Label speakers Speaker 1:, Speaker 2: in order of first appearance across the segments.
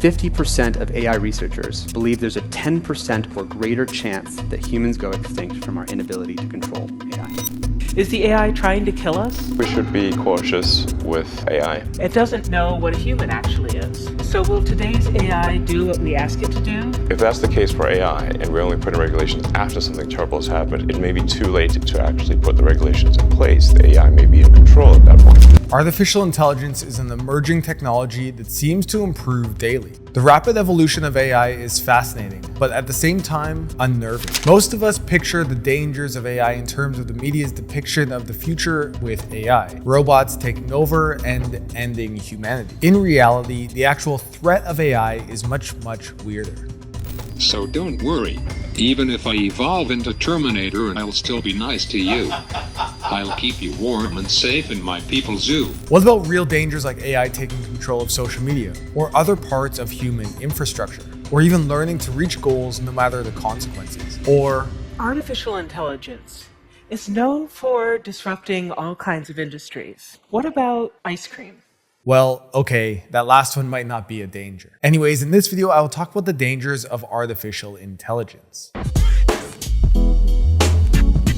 Speaker 1: 50% of AI researchers believe there's a 10% or greater chance that humans go extinct from our inability to control AI.
Speaker 2: Is the AI trying to kill us?
Speaker 3: We should be cautious with AI.
Speaker 2: It doesn't know what a human actually is. So will today's AI do what we ask it to do?
Speaker 3: If that's the case for AI, and we only put in regulations after something terrible has happened, it may be too late to actually put the regulations in place. The AI may be in control at that point.
Speaker 4: Artificial intelligence is an emerging technology that seems to improve daily. The rapid evolution of AI is fascinating, but at the same time, unnerving. Most of us picture the dangers of AI in terms of the media's depiction of the future with AI, robots taking over and ending humanity. In reality, the actual threat of AI is much weirder.
Speaker 5: So don't worry. Even if I evolve into Terminator, I'll still be nice to you. I'll keep you warm and safe in my people's zoo.
Speaker 4: What about real dangers like AI taking control of social media or other parts of human infrastructure, or even learning to reach goals no matter the consequences? Or
Speaker 2: Artificial intelligence is known for disrupting all kinds of industries. What about ice cream?
Speaker 4: well, okay, that last one might not be a danger. Anyways, in this video, I will talk about the dangers of artificial intelligence.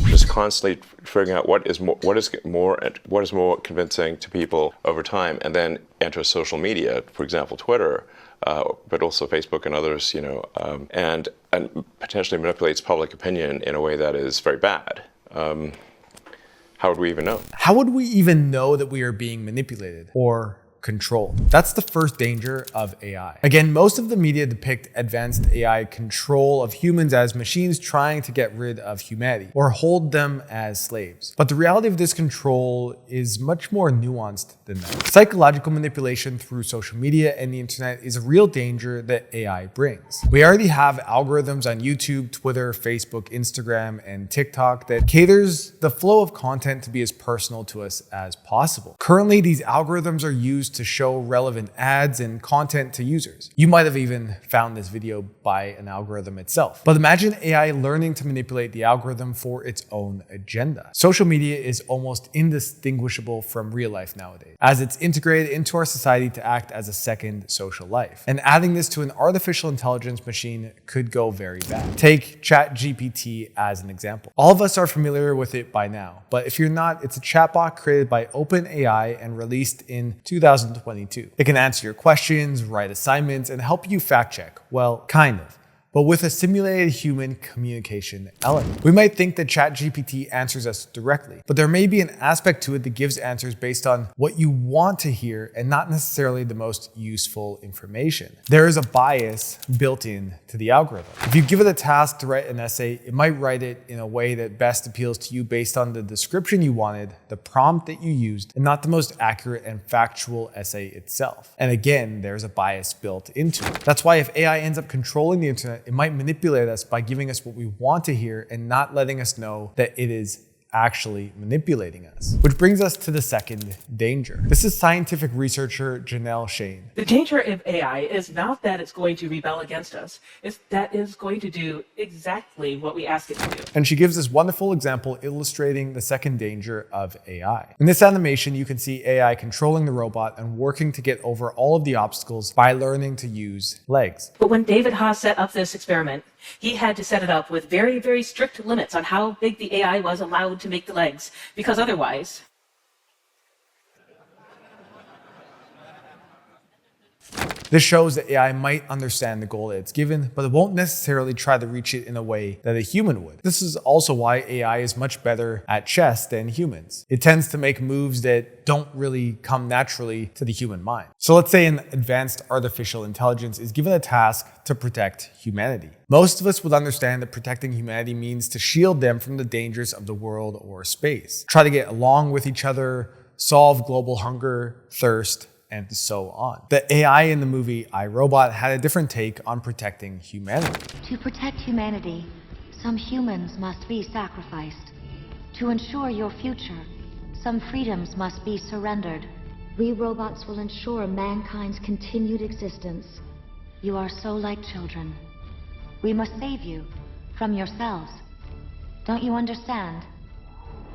Speaker 3: Just constantly figuring out what is more convincing to people over time, and then enter social media, for example, Twitter, but also Facebook and others, and potentially manipulates public opinion in a way that is very bad. How would we even know?
Speaker 4: How would we even know that we are being manipulated or controlled? That's the first danger of AI. Again, most of the media depict advanced AI control of humans as machines trying to get rid of humanity or hold them as slaves. But the reality of this control is much more nuanced than that. Psychological manipulation through social media and the internet is a real danger that AI brings. We already have algorithms on YouTube, Twitter, Facebook, Instagram, and TikTok that caters the flow of content to be as personal to us as possible. Currently, these algorithms are used to show relevant ads and content to users. You might have even found this video by an algorithm itself. But imagine AI learning to manipulate the algorithm for its own agenda. Social media is almost indistinguishable from real life nowadays, as it's integrated into our society to act as a second social life. And adding this to an artificial intelligence machine could go very bad. Take chatgpt as an example. All of us are familiar with it by now, but if you're not, it's a chatbot created by OpenAI and released in 2022. It can answer your questions, write assignments, and help you fact check. Well, kind of, but with a simulated human communication element. We might think that ChatGPT answers us directly, but there may be an aspect to it that gives answers based on what you want to hear and not necessarily the most useful information. There is a bias built in to the algorithm. If you give it a task to write an essay, it might write it in a way that best appeals to you based on the description you wanted, the prompt that you used, and not the most accurate and factual essay itself. And again, there's a bias built into it. That's why if AI ends up controlling the internet, it might manipulate us by giving us what we want to hear and not letting us know that it is actually manipulating us. Which brings us to the second danger. This is scientific researcher Janelle Shane.
Speaker 2: The danger of AI is not that it's going to rebel against us, it's that it's going to do exactly what we ask it to do.
Speaker 4: And she gives this wonderful example illustrating the second danger of AI. In this animation, you can see AI controlling the robot and working to get over all of the obstacles by learning to use legs.
Speaker 2: But when David Haas set up this experiment, he had to set it up with very, very strict limits on how big the AI was allowed to make the legs, because otherwise,
Speaker 4: this shows that AI might understand the goal that it's given, but it won't necessarily try to reach it in a way that a human would. This is also why AI is much better at chess than humans. It tends to make moves that don't really come naturally to the human mind. So let's say an advanced artificial intelligence is given a task to protect humanity. Most of us would understand that protecting humanity means to shield them from the dangers of the world or space, try to get along with each other, solve global hunger, thirst, and so on. The AI in the movie I, Robot had a different take on protecting humanity.
Speaker 6: To protect humanity, some humans must be sacrificed. To ensure your future, some freedoms must be surrendered. We robots will ensure mankind's continued existence. You are so like children. We must save you from yourselves. Don't you understand?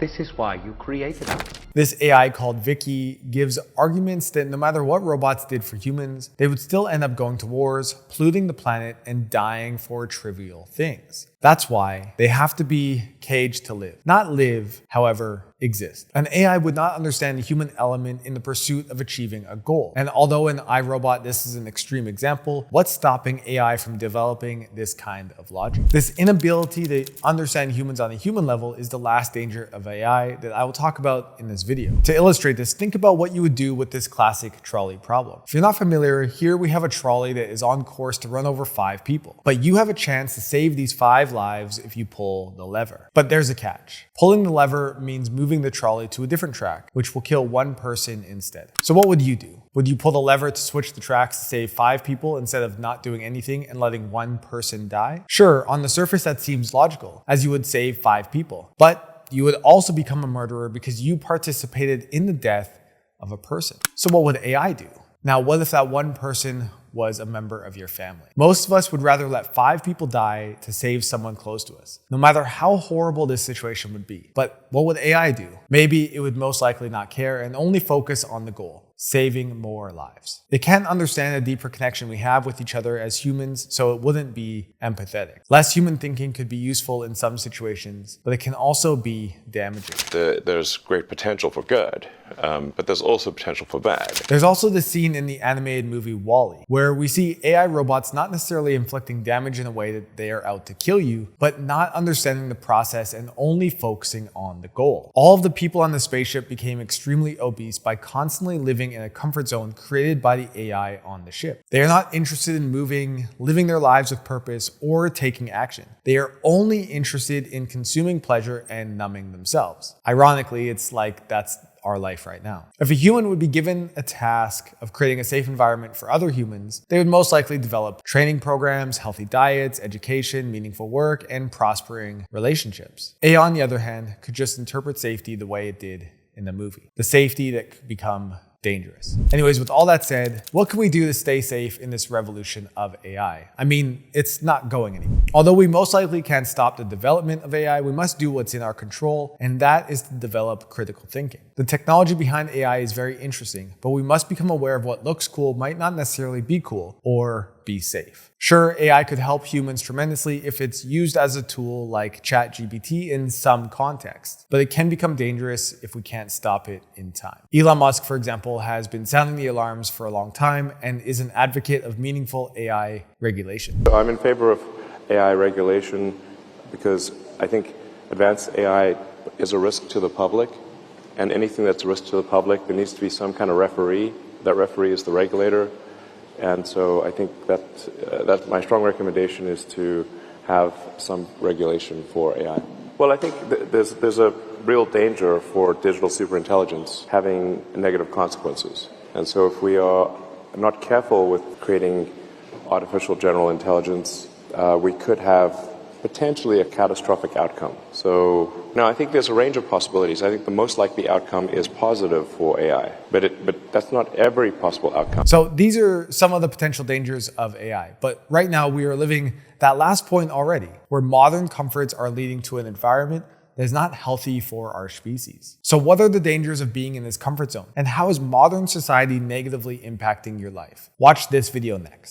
Speaker 1: This is why you created it.
Speaker 4: This AI called Vicky gives arguments that no matter what robots did for humans, they would still end up going to wars, polluting the planet, and dying for trivial things. That's why they have to be caged to live. Not live, however, exist. An AI would not understand the human element in the pursuit of achieving a goal. And although in iRobot this is an extreme example, what's stopping AI from developing this kind of logic? This inability to understand humans on a human level is the last danger of AI that I will talk about in this video. To illustrate this, think about what you would do with this classic trolley problem. If you're not familiar, here we have a trolley that is on course to run over 5 people. But you have a chance to save these 5 lives if you pull the lever. But there's a catch. Pulling the lever means moving the trolley to a different track, which will kill 1 person instead. So what would you do? Would you pull the lever to switch the tracks to save 5 people instead of not doing anything and letting 1 person die? Sure, on the surface that seems logical, as you would save 5 people. But you would also become a murderer because you participated in the death of a person. So what would AI do? Now, what if that 1 person was a member of your family? Most of us would rather let 5 people die to save someone close to us, no matter how horrible this situation would be. But what would AI do? Maybe it would most likely not care and only focus on the goal: saving more lives. It can't understand the deeper connection we have with each other as humans, so it wouldn't be empathetic. Less human thinking could be useful in some situations, but it can also be damaging.
Speaker 3: There's great potential for good, but there's also potential for bad.
Speaker 4: There's also the scene in the animated movie WALL-E, where we see AI robots not necessarily inflicting damage in a way that they are out to kill you, but not understanding the process and only focusing on the goal. All of the people on the spaceship became extremely obese by constantly living in a comfort zone created by the AI on the ship. They are not interested in moving, living their lives with purpose, or taking action. They are only interested in consuming pleasure and numbing themselves. Ironically, it's like that's our life right now. If a human would be given a task of creating a safe environment for other humans, they would most likely develop training programs, healthy diets, education, meaningful work, and prospering relationships. AI, on the other hand, could just interpret safety the way it did in the movie. The safety that could become dangerous. Anyways, with all that said, what can we do to stay safe in this revolution of AI? I mean, it's not going anywhere. Although we most likely can't stop the development of AI, we must do what's in our control, and that is to develop critical thinking. The technology behind AI is very interesting, but we must become aware of what looks cool might not necessarily be cool or be safe. Sure, AI could help humans tremendously if it's used as a tool like chatgpt in some contexts, but it can become dangerous if we can't stop it in time. Elon Musk, for example, has been sounding the alarms for a long time and is an advocate of meaningful AI regulation.
Speaker 3: So I'm in favor of AI regulation because I think advanced AI is a risk to the public, and anything that's a risk to the public, there needs to be some kind of referee. That referee is the regulator. And so I think that my strong recommendation is to have some regulation for AI. Well, I think there's a real danger for digital superintelligence having negative consequences. And so if we are not careful with creating artificial general intelligence, we could have potentially a catastrophic outcome. So no, I think there's a range of possibilities. I think the most likely outcome is positive for AI, but that's not every possible outcome.
Speaker 4: So these are some of the potential dangers of AI. But right now we are living that last point already, where modern comforts are leading to an environment that is not healthy for our species. So what are the dangers of being in this comfort zone? And how is modern society negatively impacting your life? Watch this video next.